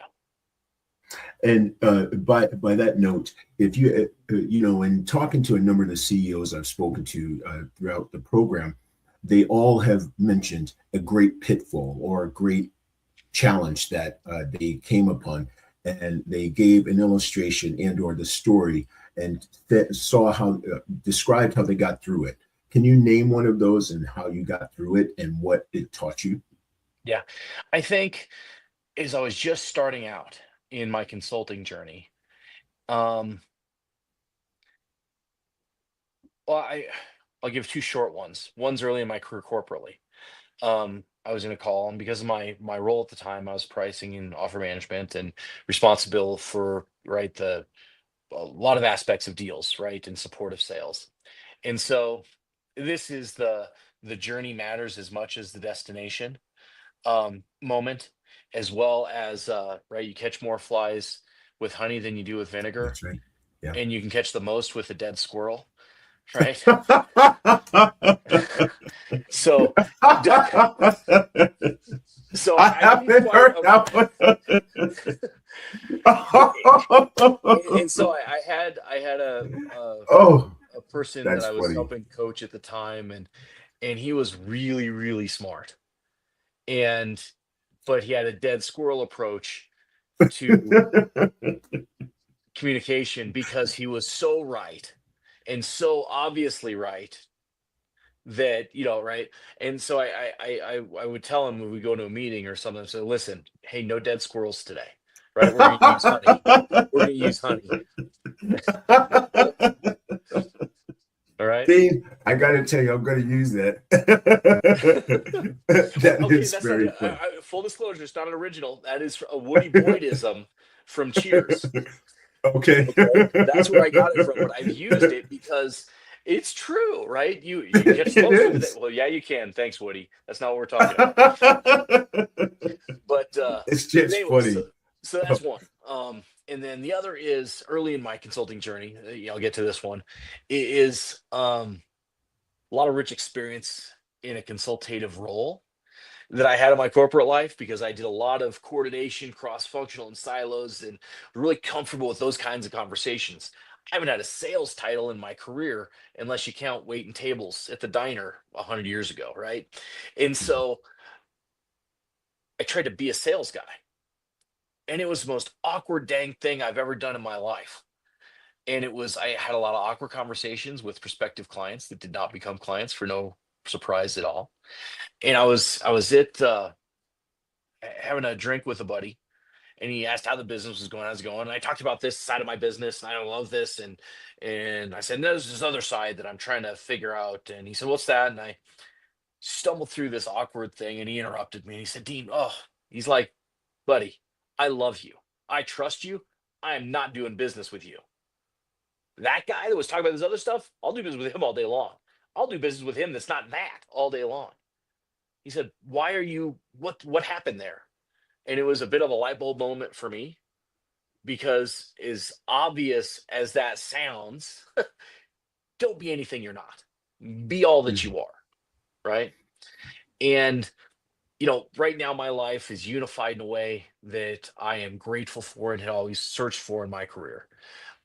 And by that note, if in talking to a number of the CEOs I've spoken to throughout the program, they all have mentioned a great pitfall or a great challenge that they came upon, and they gave an illustration and/or the story, and saw how described how they got through it. Can you name one of those and how you got through it and what it taught you? yeah. I think as I was just starting out in my consulting journey, um, well, I'll give two short ones. One's early in my career corporately. I was going to call, and because of my role at the time, I was pricing and offer management and responsible for the a lot of aspects of deals, right, in support of sales. And so this is the journey matters as much as the destination moment, as well as right, you catch more flies with honey than you do with vinegar, That's right. Yeah. and you can catch the most with a dead squirrel, right? So d- so I I didn't haven't quite heard that one. and so I had Oh, a person that that's I was funny. helping coach at the time, and he was really, really smart. And but he had a dead squirrel approach to communication because he was so right and so obviously right that right. And so I would tell him when we go to a meeting or something, so listen, hey, no dead squirrels today, right? We're gonna use honey. We're gonna use honey. All right. Dean, I got to tell you, I'm going to use that. Well, That okay, is that's not very funny. full disclosure. It's not an original. That is a Woody Boydism from Cheers. Okay. Okay, that's where I got it from, but I've used it because it's true, right? You can catch the It most with it. is. Well, yeah, you can. Thanks, Woody. That's not what we're talking about. But It's just anyway, funny. so that's one. And then the other is early in my consulting journey. I'll get to this one. It is a lot of rich experience in a consultative role that I had in my corporate life because I did a lot of coordination, cross-functional and silos, and really comfortable with those kinds of conversations. I haven't had a sales title in my career unless you count waiting tables at the diner 100 years ago, right? And so I tried to be a sales guy, and it was the most awkward dang thing I've ever done in my life. And I had a lot of awkward conversations with prospective clients that did not become clients for no surprise at all. And I was at having a drink with a buddy, and he asked how the business was going, how's it going, and I talked about this side of my business, and I love this, and I said, no, there's this other side that I'm trying to figure out. And he said, what's that? And I stumbled through this awkward thing, and he interrupted me, and he said, Dean, oh, he's like, buddy, I love you, I trust you, I am not doing business with you. That guy that was talking about this other stuff, I'll do business with him all day long. I'll do business with him that's not that all day long. He said, why are you, what happened there? And it was a bit of a light bulb moment for me, because as obvious as that sounds, don't be anything you're not. Be all that Mhm. you are, right? And right now my life is unified in a way that I am grateful for and had always searched for in my career.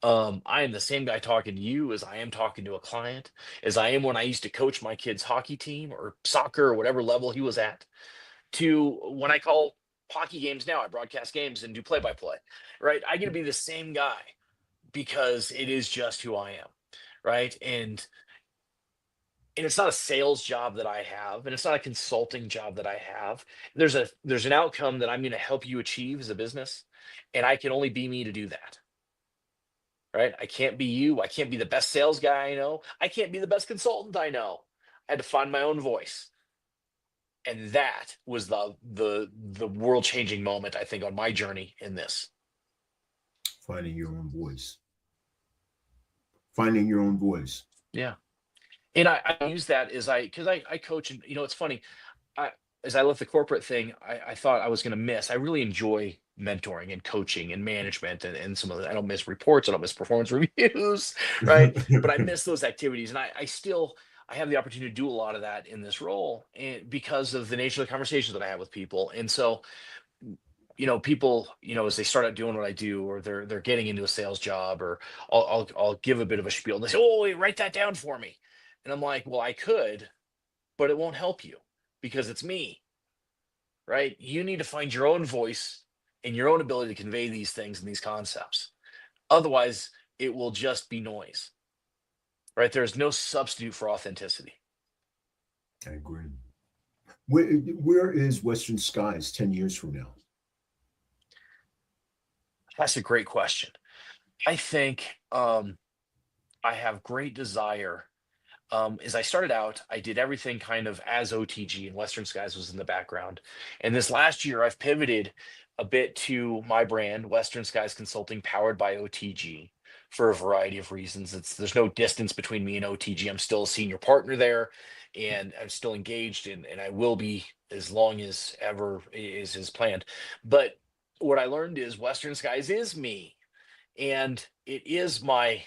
I am the same guy talking to you as I am talking to a client, as I am when I used to coach my kid's hockey team or soccer or whatever level he was at, to when I call hockey games now. I broadcast games and do play by play, right? I get to be the same guy because it is just who I am, right? And it's not a sales job that I have, and it's not a consulting job that I have. There's an outcome that I'm going to help you achieve as a business, and I can only be me to do that, right? I can't be you. I can't be the best sales guy I know. I can't be the best consultant I know. I had to find my own voice. And that was the world changing moment, I think, on my journey in this. Finding your own voice. Finding your own voice. Yeah. And I use that as because I coach, and it's funny. I As I left the corporate thing, I thought I was going to miss. I really enjoy mentoring and coaching and management, and some of the, I don't miss reports, I don't miss performance reviews, right? But I miss those activities, and I have the opportunity to do a lot of that in this role, and because of the nature of the conversations that I have with people. And so people, as they start out doing what I do, or they're getting into a sales job, or I'll give a bit of a spiel, and they say, oh, wait, write that down for me. And I'm like, well, I could, but it won't help you because it's me, right? You need to find your own voice and your own ability to convey these things and these concepts. Otherwise, it will just be noise, right? There's no substitute for authenticity. I agree. Where is Western Skies 10 years from now? That's a great question. I think I have great desire is I started out, I did everything kind of as OTG, and Western Skies was in the background. And this last year, I've pivoted a bit to my brand, Western Skies Consulting, powered by OTG, for a variety of reasons. There's no distance between me and OTG. I'm still a senior partner there, and I'm still engaged, and I will be as long as ever is planned. But what I learned is Western Skies is me, and it is my,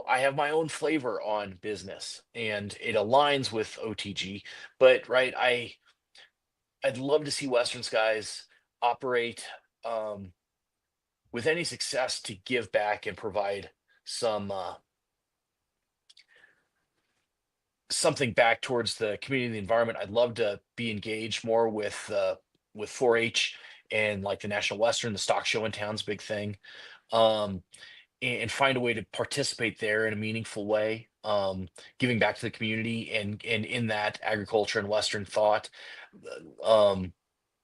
I have my own flavor on business, and it aligns with OTG. But right, I'd love to see Western Skies operate um, with any success to give back and provide some something back towards the community and the environment. I'd love to be engaged more with 4-H and like the National Western, the stock show in town's a big thing. Um, and find a way to participate there in a meaningful way, giving back to the community, and in that agriculture and Western thought. Um,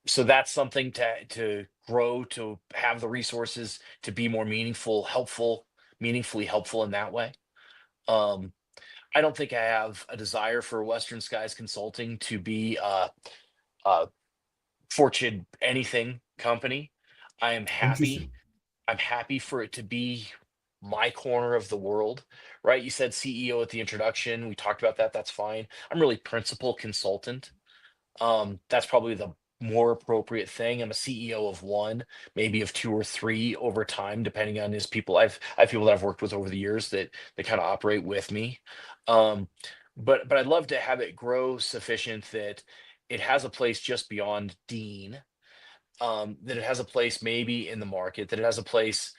so that's something to grow, to have the resources to be more meaningful, helpful, meaningfully helpful in that way. Um, I don't think I have a desire for Western Skies Consulting to be a Fortune anything company. I am happy Interesting. I'm happy for it to be my corner of the world, right? You said CEO at the introduction. We talked about that. That's fine. I'm really principal consultant. That's probably the more appropriate thing. I'm a CEO of one, maybe of two or three over time, depending on his people. I have people that I've worked with over the years that kind of operate with me. Um, but I'd love to have it grow sufficient that it has a place just beyond Dean, that it has a place maybe in the market, that it has a place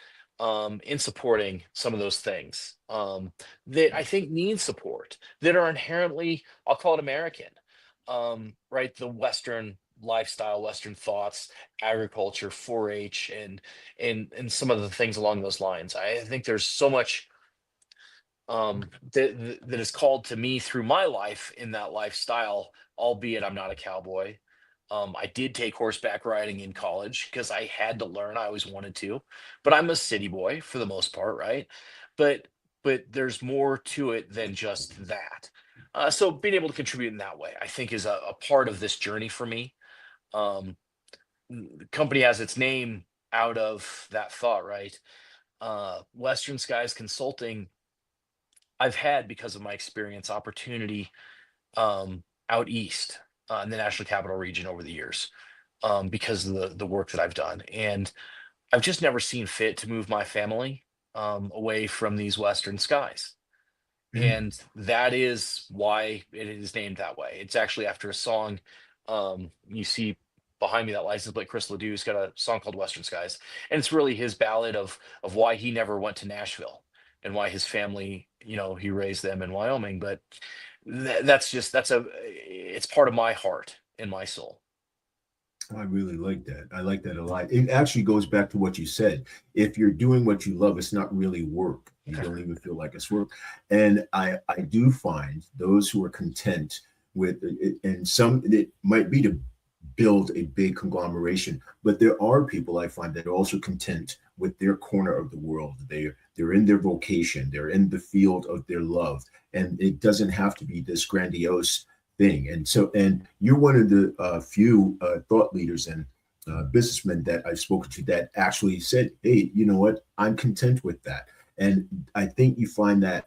in supporting some of those things that I think need support, that are inherently, I'll call it American, right? The Western lifestyle, Western thoughts, agriculture, 4-H, and some of the things along those lines. I think there's so much that is called to me through my life in that lifestyle, albeit I'm not a cowboy. I did take horseback riding in college because I had to learn. I always wanted to, but I'm a city boy for the most part, right? But there's more to it than just that. So being able to contribute in that way, I think, is a part of this journey for me. Um, the company has its name out of that thought, right? Western Skies Consulting, I've had, because of my experience, opportunity out east in the National Capital Region over the years, because of the work that I've done, and I've just never seen fit to move my family away from these Western skies, Mhm. and that is why it is named that way. It's actually after a song. You see behind me that license plate, Chris Ledoux's got a song called Western Skies, and it's really his ballad of why he never went to Nashville and why his family, he raised them in Wyoming. But it's part of my heart and my soul. I really like that. I like that a lot. It actually goes back to what you said. If you're doing what you love, it's not really work. You don't even feel like it's work. And I do find those who are content with it, and some it might be to build a big conglomeration, but there are people I find that are also content with their corner of the world. They're in their vocation, they're in the field of their love, and it doesn't have to be this grandiose thing. And you're one of the few thought leaders and businessmen that I've spoken to that actually said, "Hey, you know what? I'm content with that." And I think you find that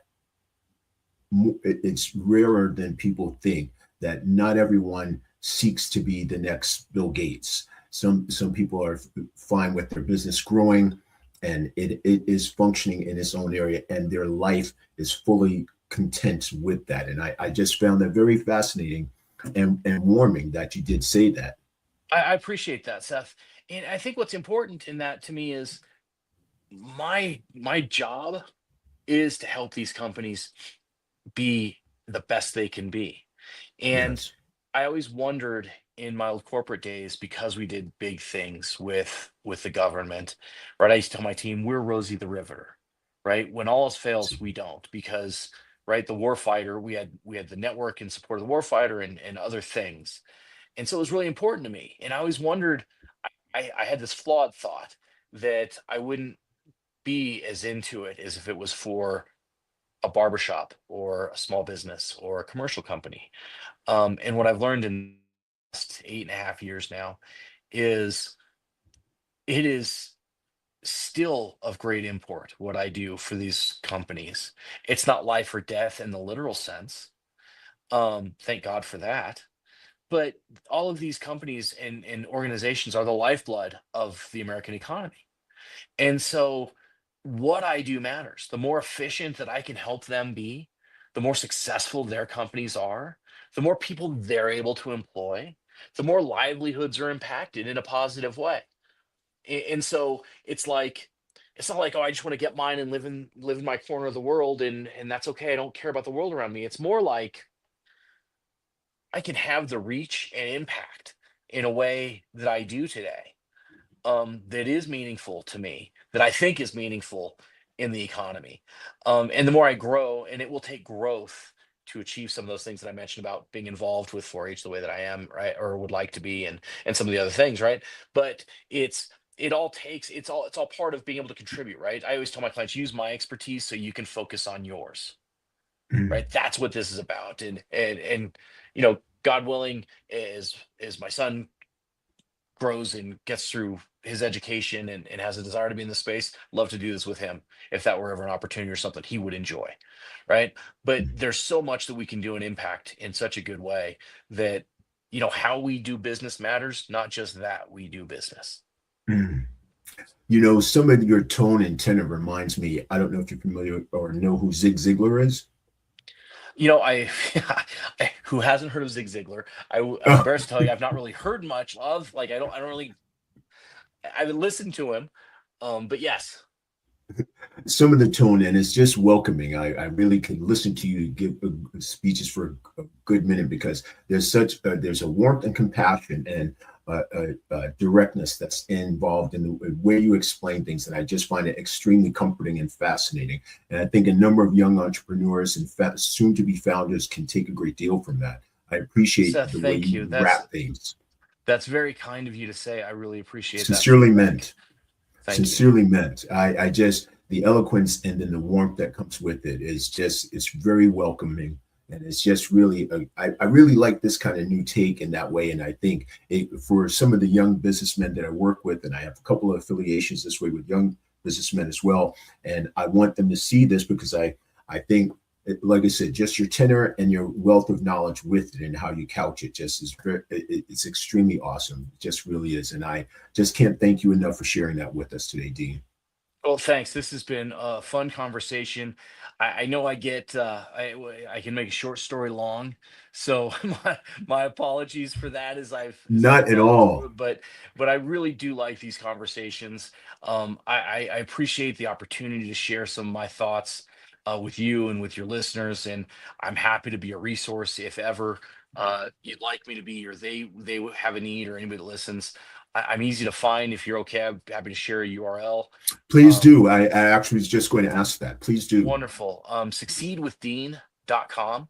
it's rarer than people think, that not everyone seeks to be the next Bill Gates. Some people are fine with their business growing, and it is functioning in its own area, and their life is fully content with that. And I just found that very fascinating and warming that you did say that. I appreciate that, Seth. And I think what's important in that to me is my job is to help these companies be the best they can be. And Yes. I always wondered in my old corporate days, because we did big things with the government, right? I used to tell my team, we're Rosie the Riveter, right? When all else fails, we don't, because right, the warfighter, we had the network in support of the warfighter and other things. And so it was really important to me. And I always wondered, I had this flawed thought that I wouldn't be as into it as if it was for a barbershop or a small business or a commercial company. And what I've learned in the last 8.5 years now is it is still of great import what I do for these companies. It's not life or death in the literal sense. Thank God for that. But all of these companies and organizations are the lifeblood of the American economy. And so what I do matters. The more efficient that I can help them be, the more successful their companies are, the more people they're able to employ, the more livelihoods are impacted in a positive way. And so it's not like, oh, I just want to get mine and live in my corner of the world, and that's okay. I don't care about the world around me. It's more like I can have the reach and impact in a way that I do today, that is meaningful to me, that I think is meaningful in the economy. And the more I grow, and it will take growth to achieve some of those things that I mentioned about being involved with 4-H the way that I am, right, or would like to be, and some of the other things, right? But it's all part of being able to contribute, right? I always tell my clients, use my expertise so you can focus on yours, Mm, right? That's what this is about. And God willing, as my son grows and gets through his education and has a desire to be in this space, love to do this with him if that were ever an opportunity or something he would enjoy, right? But mm, there's so much that we can do and impact in such a good way that how we do business matters, not just that we do business. mm. Some of your tone and tenor reminds me, I don't know if you're familiar or know who Zig Ziglar is. I, who hasn't heard of Zig Ziglar? I'm embarrassed to tell you, I've not really heard much of. Like, I don't really. I would listen to him, but yes. Some of the tone, and it's just welcoming. I really could listen to you give speeches for a good minute because there's a warmth and compassion and directness that's involved in the way you explain things, and I just find it extremely comforting and fascinating. And I think a number of young entrepreneurs and soon to be founders can take a great deal from that. I appreciate Seth, the way thank you you. That's wrap things. that's very kind of you to say. I really appreciate that Sincerely feedback. meant. Thank you. Sincerely meant. I just the eloquence and then the warmth that comes with it is just it's very welcoming, and it's just really I really like this kind of new take in that way. And I think for some of the young businessmen that I work with, and I have a couple of affiliations this way with young businessmen as well, and I want them to see this because I think like I said, just your tenor and your wealth of knowledge with it and how you couch it just is it's extremely awesome. It just really is. And I just can't thank you enough for sharing that with us today, Dean. Well, thanks. This has been a fun conversation. I know I can make a short story long, so my apologies for that as I've Not at gone through all. it. But I really do like these conversations. I appreciate the opportunity to share some of my thoughts with you and with your listeners, and I'm happy to be a resource if ever you'd like me to be, or they have a need, or anybody that listens. I'm easy to find. If you're okay, I'm happy to share a URL. Please Um, do. I actually was just going to ask that. Please do. Wonderful. Succeedwithdean.com.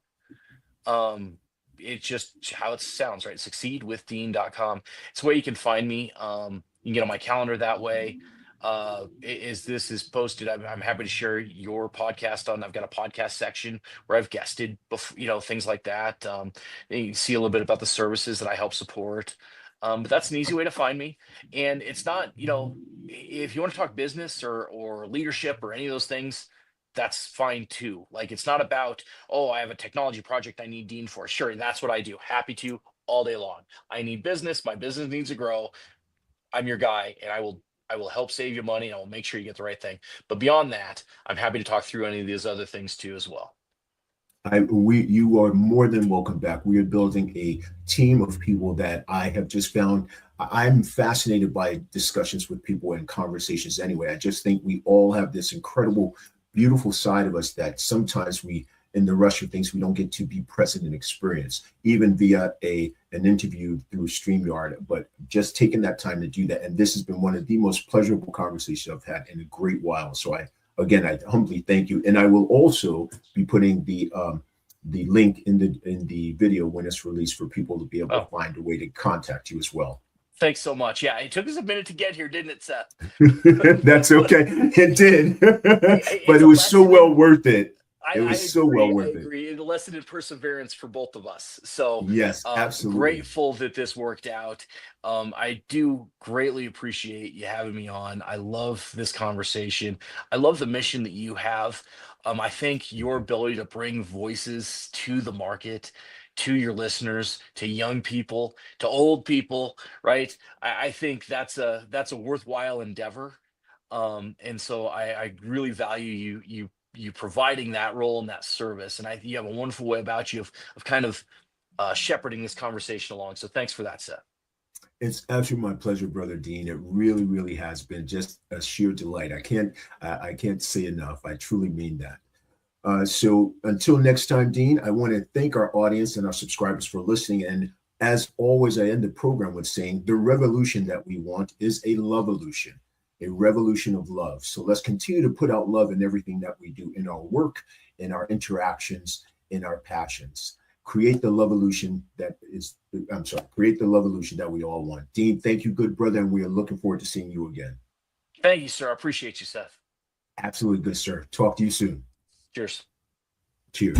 It's just how it sounds, right? Succeedwithdean.com. It's where you can find me. You can get on my calendar that way. As this is posted, I'm happy to share your podcast on. I've got a podcast section where I've guested, things like that. You can see a little bit about the services that I help support. But that's an easy way to find me. And it's not, if you want to talk business or leadership or any of those things, that's fine too. Like, it's not about, oh, I have a technology project I need Dean for. Sure, that's what I do. Happy to all day long. I need business. My business needs to grow. I'm your guy, and I will help save you money, and I will make sure you get the right thing. But beyond that, I'm happy to talk through any of these other things too as well. You are more than welcome back. We are building a team of people that I have just found. I'm fascinated by discussions with people and conversations anyway. I just think we all have this incredible, beautiful side of us that sometimes in the rush of things, we don't get to be present and experience, even via an interview through StreamYard. But just taking that time to do that. And this has been one of the most pleasurable conversations I've had in a great while. So I humbly thank you. And I will also be putting the link in the video when it's released for people to be able to Oh, find a way to contact you as well. thanks so much. Yeah, it took us a minute to get here, didn't it, Seth? That's but okay. It did, hey, but it's it a was so lesson well in. worth it. It I was so well agree. I worth it. agree. A lesson in perseverance for both of us. So Yes, absolutely. grateful that this worked out. I do greatly appreciate you having me on. I love this conversation. I love the mission that you have. I think your ability to bring voices to the market, to your listeners, to young people, to old people, right? I think that's a worthwhile endeavor. And so I really value you providing that role and that service. And you have a wonderful way about you of kind of shepherding this conversation along. So thanks for that, Seth. It's absolutely my pleasure, brother Dean. It really, really has been just a sheer delight. I can't say enough. I truly mean that. So until next time, Dean, I want to thank our audience and our subscribers for listening. And as always, I end the program with saying the revolution that we want is a love-olution, a revolution of love. So let's continue to put out love in everything that we do, in our work, in our interactions, in our passions. Create the love-olution create the love-olution that we all want. Dean, thank you, good brother, and we are looking forward to seeing you again. Thank you, sir. I appreciate you, Seth. Absolutely good, sir. Talk to you soon. Cheers. Cheers.